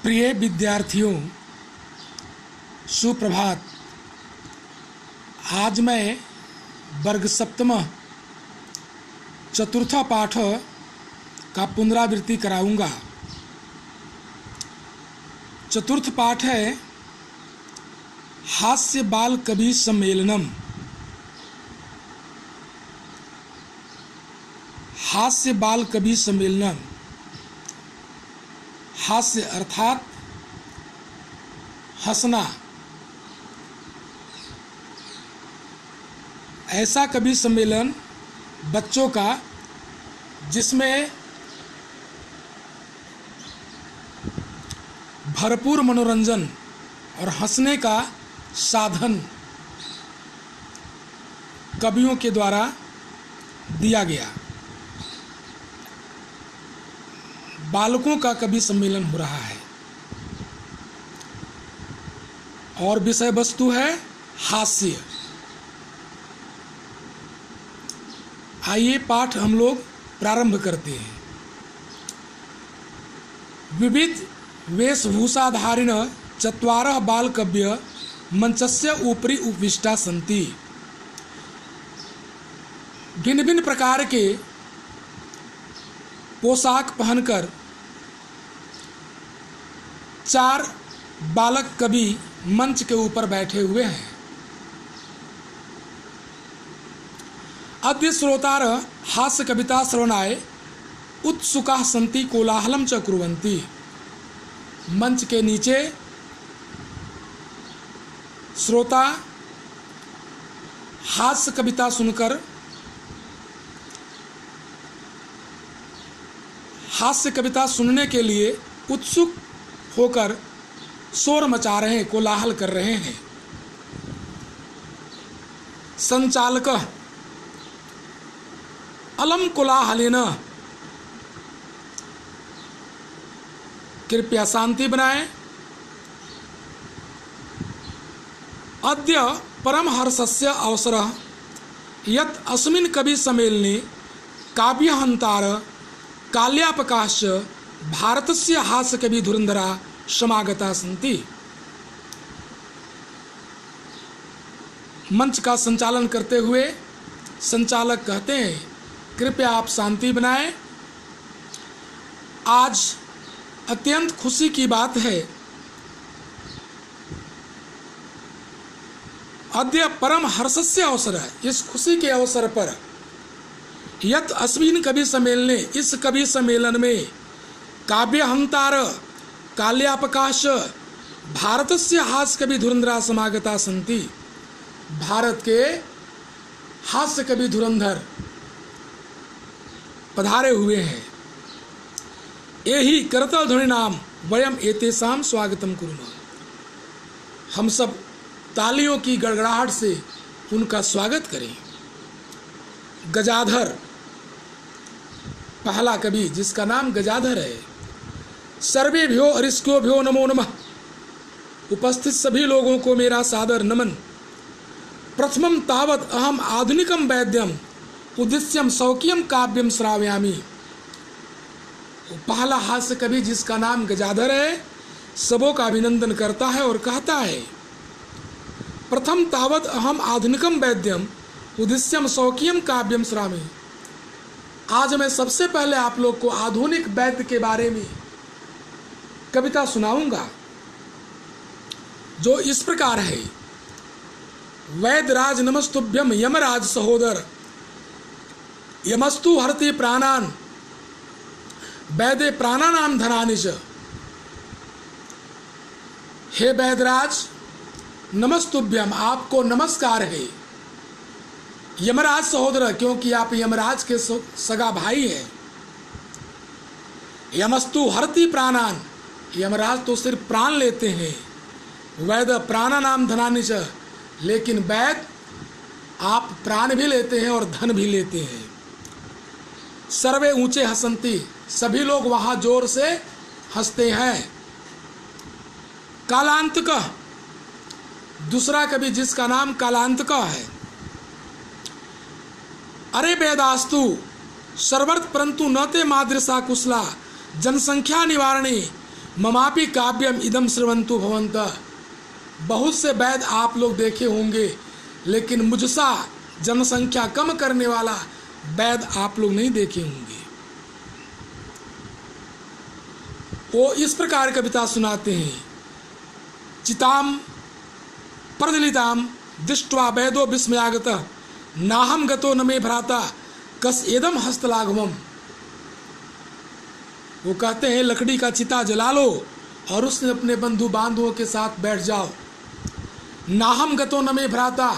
प्रिय विद्यार्थियों, सुप्रभात। आज मैं वर्ग सप्तम चतुर्थ पाठ का पुनरावृत्ति कराऊंगा। चतुर्थ पाठ है हास्य बाल कवि सम्मेलनम। हास्य बाल कवि सम्मेलनम, हास्य अर्थात हंसना। ऐसा कवि सम्मेलन बच्चों का जिसमें भरपूर मनोरंजन और हंसने का साधन कवियों के द्वारा दिया गया। बालकों का कवि सम्मेलन हो रहा है और विषय वस्तु है हास्य। आइए पाठ हम लोग प्रारंभ करते हैं। विविध वेशभूषाधारिण चत्वारः बालकव्य मंचस्य ऊपरी उपविष्टा सन्ति। भिन्न भिन्न प्रकार के पोशाक पहनकर चार बालक कवि मंच के ऊपर बैठे हुए हैं। अद्य श्रोतार हास्य कविता श्रवणाय उत्सुकाः सन्ति कोलाहलं च कुर्वन्ति। मंच के नीचे श्रोता हास्य कविता सुनकर हास्य कविता सुनने के लिए उत्सुक होकर शोर मचा रहे हैं, कोलाहल कर रहे हैं। संचालक अलम कोलाहलेन, कृपया शांति बनाएं। अद्य परम हर्षस्य अवसरः यत् अस्मिन् कवि सम्मेलने काव्यहन्तार काल्यापकाश्च भारतस्य हास्य कवि धुरंधरा समागता सन्ति। मंच का संचालन करते हुए संचालक कहते हैं, कृपया आप शांति बनाएं। आज अत्यंत खुशी की बात है। अद्य परम हर्षस्य अवसर है, इस खुशी के अवसर पर यत् अस्मिन् कवि सम्मेलने, इस कवि सम्मेलन में काव्यहंतार काल्यापकाश भारतस्य हास्य कवि धुरंधरा समागता सन्ति। भारत के हास्य कवि धुरंधर पधारे हुए हैं। एहि करतल ध्वनि नाम वयम एतेषां स्वागतम कुर्मः। हम सब तालियों की गड़गड़ाहट से उनका स्वागत करें। गजाधर पहला कवि, जिसका नाम गजाधर है। सर्वेभ्यो अरिष्क्योभ्यो नमो नमः। उपस्थित सभी लोगों को मेरा सादर नमन। प्रथमं तावत् अहम आधुनिकम वैद्यम उद्देश्यम स्वकीयम काव्यम श्रावयामि। पहला हास्य कवि जिसका नाम गजाधर है, सबों का अभिनंदन करता है और कहता है, प्रथम तावत् अहम आधुनिकम वैद्यम उद्देश्यम स्वकीयम काव्यम श्रावयामि। आज मैं सबसे पहले आप लोग को आधुनिक वैद्य के बारे में कविता सुनाऊंगा, जो इस प्रकार है। वैद्यराज नमस्तुभ्यम यमराज सहोदर, यमस्तु हरति प्राणान वैदे प्राणानाम धनानि च। हे वैद्यराज नमस्तुभ्यम, आपको नमस्कार है। यमराज सहोदर, क्योंकि आप यमराज के सगा भाई हैं। यमस्तु हरति प्राणान, यमराज तो सिर्फ प्राण लेते हैं। वैद प्राणानाम धनानि च, लेकिन वैद आप प्राण भी लेते हैं और धन भी लेते हैं। सर्वे ऊंचे हसंती, सभी लोग वहां जोर से हंसते हैं। कालांतक, दूसरा कवि जिसका नाम कालांतक है। अरे वेदास्तु सर्वर्थ परंतु न ते मादृशा कुशला जनसंख्या निवारणे ममापि काव्यम इदम श्रवन्तु भवन्तः। बहुत से वेद आप लोग देखे होंगे, लेकिन मुझसा जनसंख्या कम करने वाला वेद आप लोग नहीं देखे होंगे। वो इस प्रकार कविता सुनाते हैं। चिताम प्रज्वलिताम दृष्ट्वा वेदो विस्मयागतः नाहम गतो न मे भ्राता कस एदम हस्तलाघवम। वो कहते हैं लकड़ी का चिता जला लो और उसने अपने बंधु बांधुओं के साथ बैठ जाओ। नाहम गतो न मे भ्राता,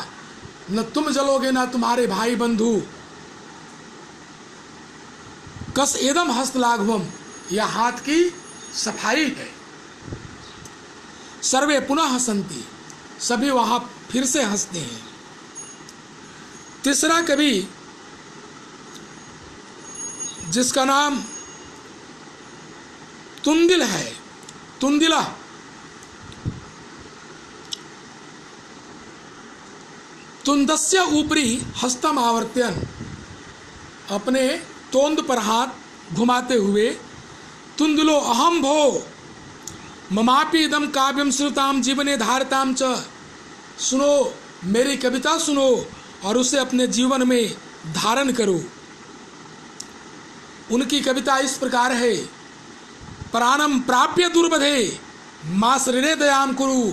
न तुम जलोगे ना तुम्हारे भाई बंधु। कस एदम हस्तलाघवम, यह हाथ की सफाई है। सर्वे पुनः हसंती, सभी वहां फिर से हंसते हैं। तीसरा कवि जिसका नाम तुंदिल है, तुंदिला, तुंदस्य ऊपरी हस्तम आवर्त्यन, अपने तोंद पर हाथ घुमाते हुए तुंदिलो अहम भो ममापि इदम काव्यम श्रुताम जीवने धारताम च। सुनो, मेरी कविता सुनो और उसे अपने जीवन में धारण करो। उनकी कविता इस प्रकार है। प्राणम प्राप्य दुर्बधे मां शरीरे दयाम कुरु।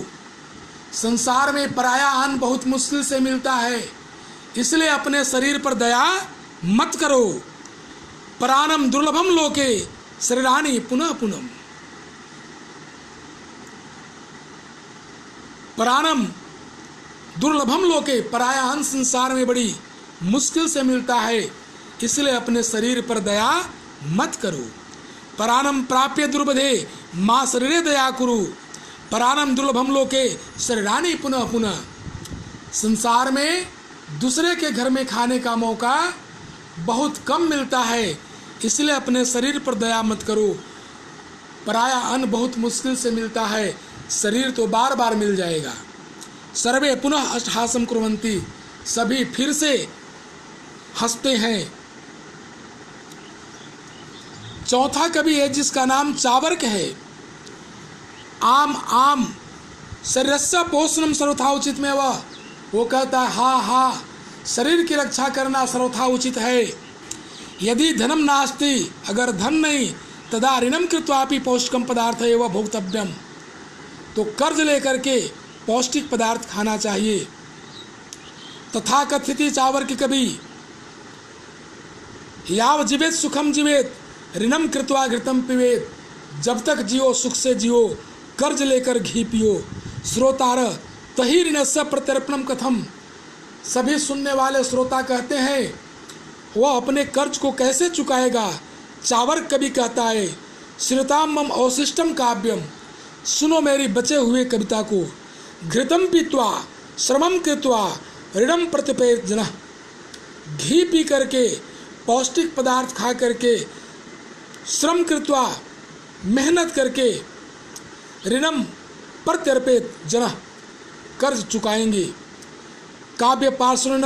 संसार में पराया अन्न बहुत मुश्किल से मिलता है, इसलिए अपने शरीर पर दया मत करो। प्राणम दुर्लभम लोके शरीराणि पुनः पुनः। प्राणम दुर्लभम लोके, पराया अन्न संसार में बड़ी मुश्किल से मिलता है, इसलिए अपने शरीर पर दया मत करो। प्राणम प्राप्य दुर्बधे मां शरीरे दया कुरु। प्राणम दुर्लभम लोके शरीराणि पुनः पुनः। संसार में दूसरे के घर में खाने का मौका बहुत कम मिलता है, इसलिए अपने शरीर पर दया मत करो। पराया अन्न बहुत मुश्किल से मिलता है, शरीर तो बार बार मिल जाएगा। सर्वे पुनः अट्टहासम कुर्वन्ति, सभी फिर से हंसते हैं। चौथा कवि है जिसका नाम चावर्क है। आम आम शरीरस्य पोषणम सर्वथा उचित में वह, वो कहता है हाँ हाँ, शरीर की रक्षा करना सर्वथा उचित है। यदि धनम नास्ति, अगर धन नहीं, तदा ऋणम कृत्वापि पौष्टिकम पदार्थ एवं भोक्तव्यम, तो कर्ज लेकर के पौष्टिक पदार्थ खाना चाहिए। तथा कथिति चावर्क कवि, याव जीवेत सुखम जीवेत ऋणम कृत्वा घृतम पिबेत। जब तक जियो सुख से जियो, कर्ज लेकर घी पियो। श्रोतार तही ऋणस्य प्रत्यर्पणम कथम। सभी सुनने वाले श्रोता कहते हैं वह अपने कर्ज को कैसे चुकाएगा। चावर्क कवि कहता है श्रुताम मम अवशिष्टम काव्यम, सुनो मेरी बचे हुए कविता को। घृतम पीत्वा श्रमम कृत्वा ऋणम प्रतिपेत जनः। घी पी करके, पौष्टिक पदार्थ खा करके, श्रम कृत्वा मेहनत करके, ऋणम प्रत्यर्पित जनः कर्ज चुकाएंगे। काव्य पार्श्वन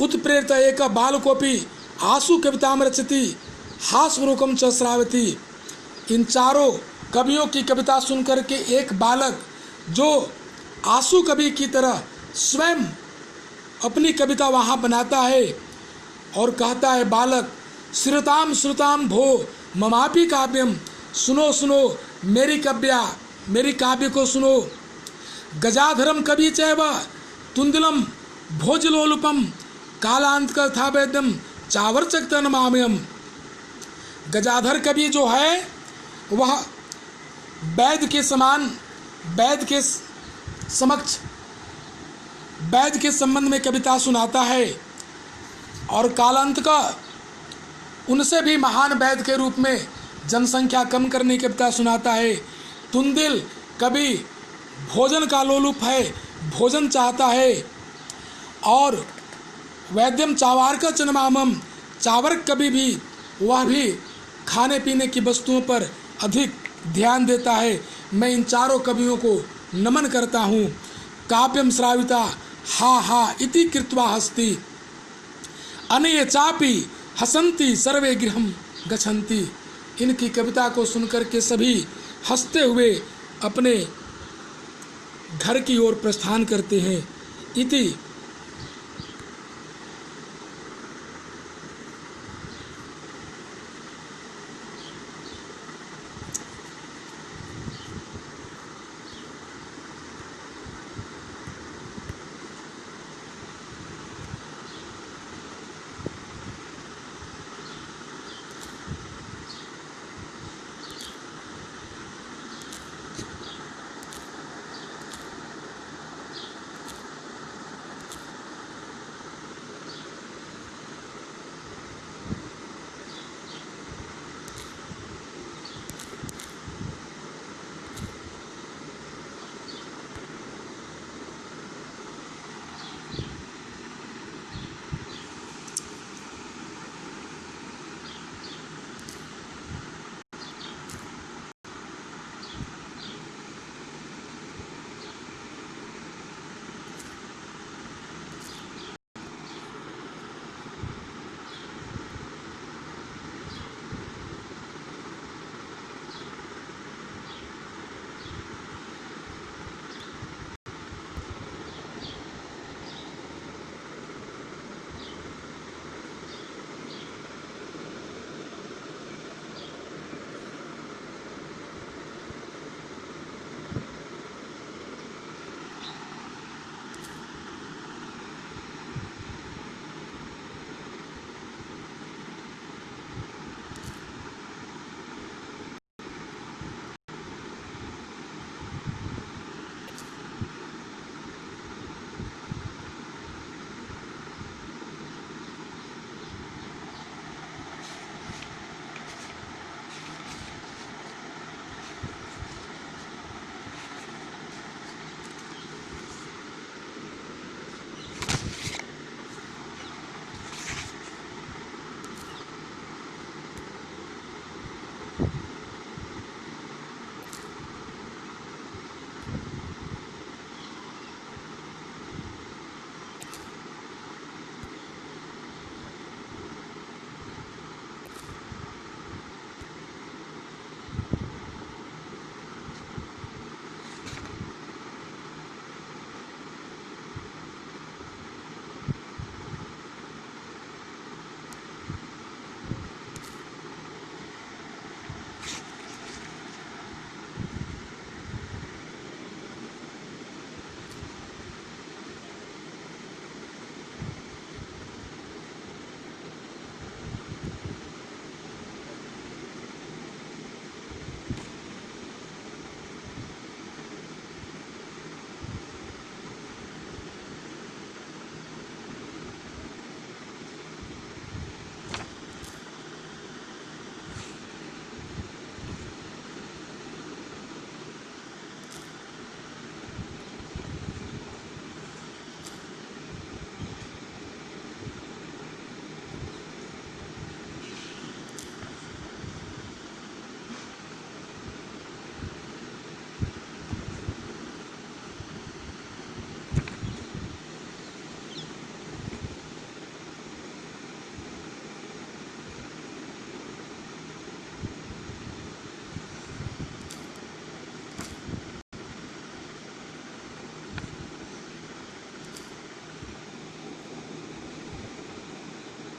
उत्प्रेरित एक बालकोपि आसु कविताम रचति हास्वरूकम च श्रावती। इन चारों कवियों की कविता सुनकर के एक बालक जो आंसू कवि की तरह स्वयं अपनी कविता वहाँ बनाता है और कहता है बालक, श्रुताम श्रुताम भो ममापि काव्यम, सुनो सुनो मेरी काव्य को सुनो। गजाधरम कवि चैव तुंदिलम भोजलोलुपम कालांत कथा वेद्यम चावर्चक नमाम्यम। गजाधर कवि जो है वह वैद के समान, वैद के समक्ष, वैद के संबंध में कविता सुनाता है और कालांत का उनसे भी महान वैद के रूप में जनसंख्या कम करने की कविता सुनाता है। तुंदिल कवि भोजन का लोलुप है, भोजन चाहता है। और वैद्यम चावार्क चनमामम, चावर्क कवि भी, वह भी खाने पीने की वस्तुओं पर अधिक ध्यान देता है। मैं इन चारों कवियों को नमन करता हूँ। काव्यम श्राविता हा हा इति कृत्वा हस्ति, अनये चापि हसंती सर्वे गृहम गच्छन्ति। इनकी कविता को सुनकर के सभी हंसते हुए अपने घर की ओर प्रस्थान करते हैं। इति